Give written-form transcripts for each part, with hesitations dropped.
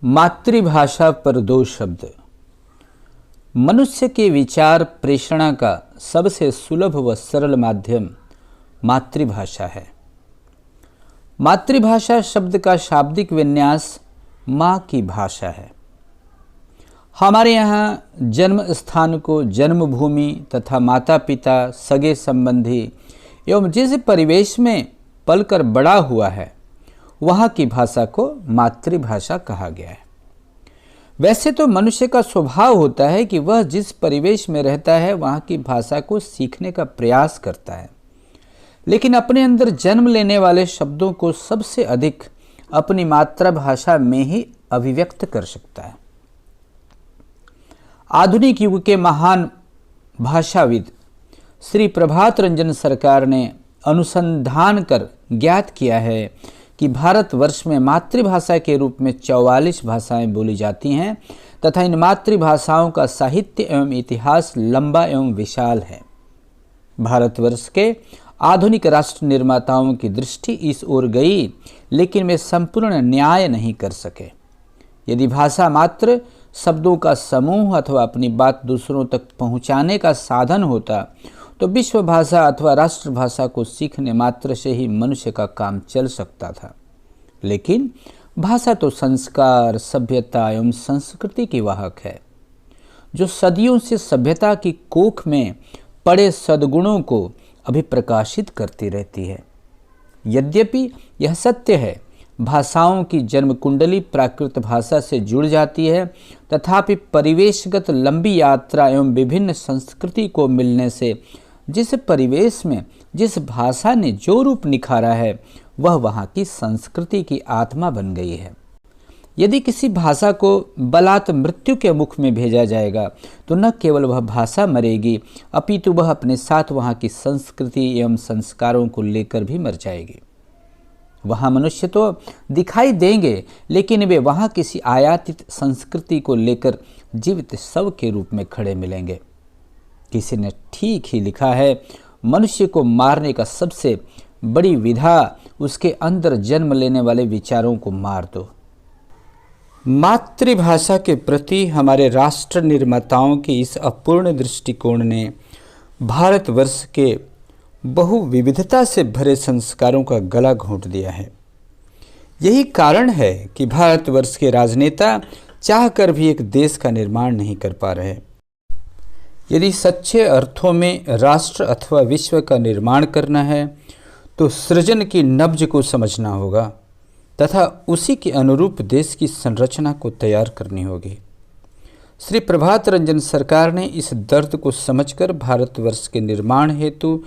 मातृभाषा पर दो शब्द। मनुष्य के विचार प्रेषणा का सबसे सुलभ व सरल माध्यम मातृभाषा है। मातृभाषा शब्द का शाब्दिक विन्यास माँ की भाषा है। हमारे यहाँ जन्म स्थान को जन्मभूमि तथा माता पिता, सगे संबंधी एवं जिस परिवेश में पलकर बड़ा हुआ है वहाँ की भाषा को मातृभाषा कहा गया है। वैसे तो मनुष्य का स्वभाव होता है कि वह जिस परिवेश में रहता है वहाँ की भाषा को सीखने का प्रयास करता है, लेकिन अपने अंदर जन्म लेने वाले शब्दों को सबसे अधिक अपनी मातृभाषा में ही अभिव्यक्त कर सकता है। आधुनिक युग के महान भाषाविद श्री प्रभात रंजन सरकार ने अनुसंधान कर ज्ञात किया है कि भारतवर्ष में मातृभाषा के रूप में 44 भाषाएं बोली जाती हैं तथा इन मातृभाषाओं का साहित्य एवं इतिहास लंबा एवं विशाल है। भारतवर्ष के आधुनिक राष्ट्र निर्माताओं की दृष्टि इस ओर गई, लेकिन वे संपूर्ण न्याय नहीं कर सके। यदि भाषा मात्र शब्दों का समूह अथवा अपनी बात दूसरों तक पहुंचाने का साधन होता तो विश्व भाषा अथवा राष्ट्रभाषा को सीखने मात्र से ही मनुष्य का काम चल सकता था। लेकिन भाषा तो संस्कार, सभ्यता एवं संस्कृति की वाहक है, जो सदियों से सभ्यता की कोख में पड़े सद्गुणों को अभिप्रकाशित करती रहती है। यद्यपि यह सत्य है, भाषाओं की जन्म कुंडली प्राकृत भाषा से जुड़ जाती है, तथापि परिवेशगत लंबी यात्रा एवं विभिन्न संस्कृति को मिलने से जिस परिवेश में जिस भाषा ने जो रूप निखारा है वह वहाँ की संस्कृति की आत्मा बन गई है। यदि किसी भाषा को बलात् मृत्यु के मुख में भेजा जाएगा तो न केवल वह भाषा मरेगी, अपितु वह अपने साथ वहाँ की संस्कृति एवं संस्कारों को लेकर भी मर जाएगी। वहाँ मनुष्य तो दिखाई देंगे, लेकिन वे वहाँ किसी आयातित संस्कृति को लेकर जीवित शव के रूप में खड़े मिलेंगे। किसी ने ठीक ही लिखा है, मनुष्य को मारने का सबसे बड़ी विधा उसके अंदर जन्म लेने वाले विचारों को मार दो। मातृभाषा के प्रति हमारे राष्ट्र निर्माताओं की इस अपूर्ण दृष्टिकोण ने भारतवर्ष के बहु विविधता से भरे संस्कारों का गला घोंट दिया है। यही कारण है कि भारतवर्ष के राजनेता चाहकर भी एक देश का निर्माण नहीं कर पा रहे। यदि सच्चे अर्थों में राष्ट्र अथवा विश्व का निर्माण करना है तो सृजन की नब्ज को समझना होगा तथा उसी के अनुरूप देश की संरचना को तैयार करनी होगी। श्री प्रभात रंजन सरकार ने इस दर्द को समझकर भारतवर्ष के निर्माण हेतु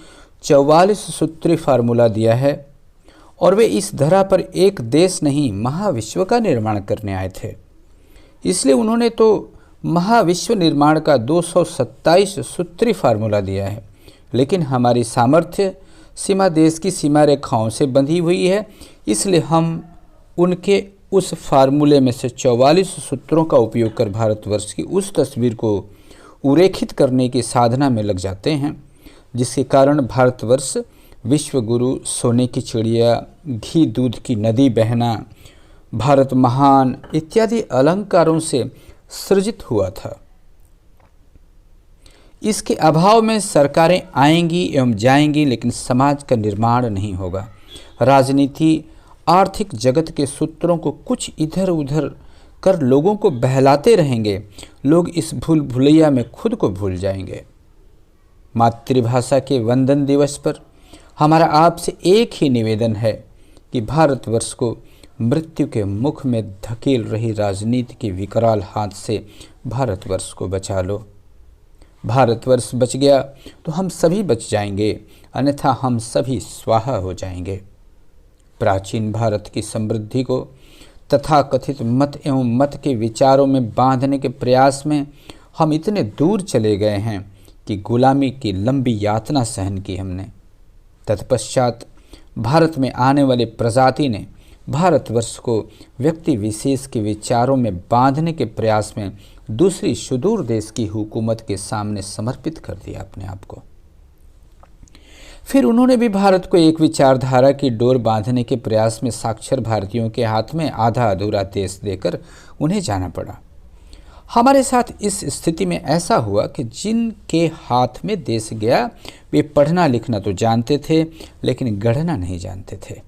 44 सूत्री फार्मूला दिया है और वे इस धरा पर एक देश नहीं महाविश्व का निर्माण करने आए थे। इसलिए उन्होंने तो महाविश्व निर्माण का 227 सूत्री फार्मूला दिया है, लेकिन हमारी सामर्थ्य सीमा देश की सीमा रेखाओं से बंधी हुई है, इसलिए हम उनके उस फार्मूले में से 44 सूत्रों का उपयोग कर भारतवर्ष की उस तस्वीर को उरेखित करने की साधना में लग जाते हैं, जिसके कारण भारतवर्ष विश्व गुरु, सोने की चिड़िया, घी दूध की नदी बहना, भारत महान इत्यादि अलंकारों से सृजित हुआ था। इसके अभाव में सरकारें आएंगी एवं जाएंगी, लेकिन समाज का निर्माण नहीं होगा। राजनीति, आर्थिक जगत के सूत्रों को कुछ इधर उधर कर लोगों को बहलाते रहेंगे। लोग इस भूल भुलैया में खुद को भूल जाएंगे। मातृभाषा के वंदन दिवस पर हमारा आपसे एक ही निवेदन है कि भारतवर्ष को मृत्यु के मुख में धकेल रही राजनीति के विकराल हाथ से भारतवर्ष को बचा लो। भारतवर्ष बच गया तो हम सभी बच जाएंगे, अन्यथा हम सभी स्वाहा हो जाएंगे। प्राचीन भारत की समृद्धि को तथाकथित मत एवं मत के विचारों में बांधने के प्रयास में हम इतने दूर चले गए हैं कि गुलामी की लंबी यातना सहन की हमने। तत्पश्चात भारत में आने वाले प्रजाति ने भारतवर्ष को व्यक्ति विशेष के विचारों में बांधने के प्रयास में दूसरी सुदूर देश की हुकूमत के सामने समर्पित कर दिया अपने आप को। फिर उन्होंने भी भारत को एक विचारधारा की डोर बांधने के प्रयास में साक्षर भारतीयों के हाथ में आधा अधूरा देश देकर उन्हें जाना पड़ा। हमारे साथ इस स्थिति में ऐसा हुआ कि जिनके हाथ में देश गया वे पढ़ना लिखना तो जानते थे, लेकिन गढ़ना नहीं जानते थे।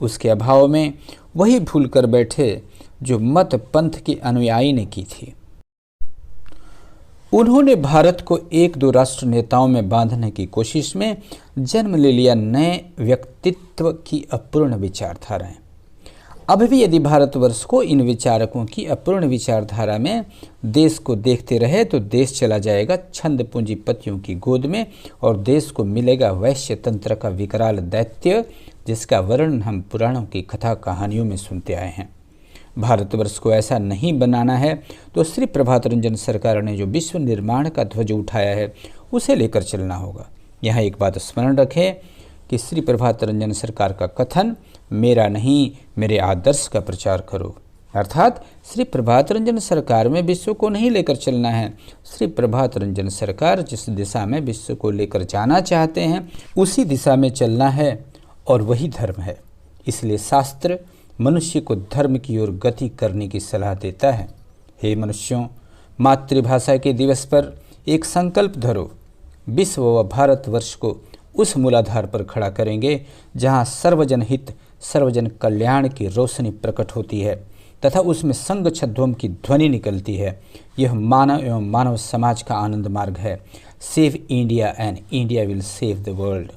उसके अभाव में वही भूल कर बैठे जो मत पंथ के अनुयायी ने की थी। उन्होंने भारत को एक दो राष्ट्र नेताओं में बांधने की कोशिश में जन्म ले लिया नए व्यक्तित्व की अपूर्ण विचारधाराएं। अब भी यदि भारतवर्ष को इन विचारकों की अपूर्ण विचारधारा में देश को देखते रहे तो देश चला जाएगा छंद पूंजीपतियों की गोद में और देश को मिलेगा वैश्य तंत्र का विकराल दैत्य, जिसका वर्णन हम पुराणों की कथा कहानियों में सुनते आए हैं। भारतवर्ष को ऐसा नहीं बनाना है तो श्री प्रभात रंजन सरकार ने जो विश्व निर्माण का ध्वज उठाया है उसे लेकर चलना होगा। यहाँ एक बात स्मरण रखें कि श्री प्रभात रंजन सरकार का कथन मेरा नहीं मेरे आदर्श का प्रचार करो, अर्थात श्री प्रभात रंजन सरकार में विश्व को नहीं लेकर चलना है। श्री प्रभात रंजन सरकार जिस दिशा में विश्व को लेकर जाना चाहते हैं उसी दिशा में चलना है और वही धर्म है। इसलिए शास्त्र मनुष्य को धर्म की ओर गति करने की सलाह देता है। हे मनुष्यों, मातृभाषा के दिवस पर एक संकल्प धरो। विश्व व भारतवर्ष को उस मूलाधार पर खड़ा करेंगे जहाँ सर्वजन हित सर्वजन कल्याण की रोशनी प्रकट होती है तथा उसमें संग छद्मों की ध्वनि निकलती है। यह मानव एवं मानव समाज का आनंद मार्ग है। Save India and India will save the world.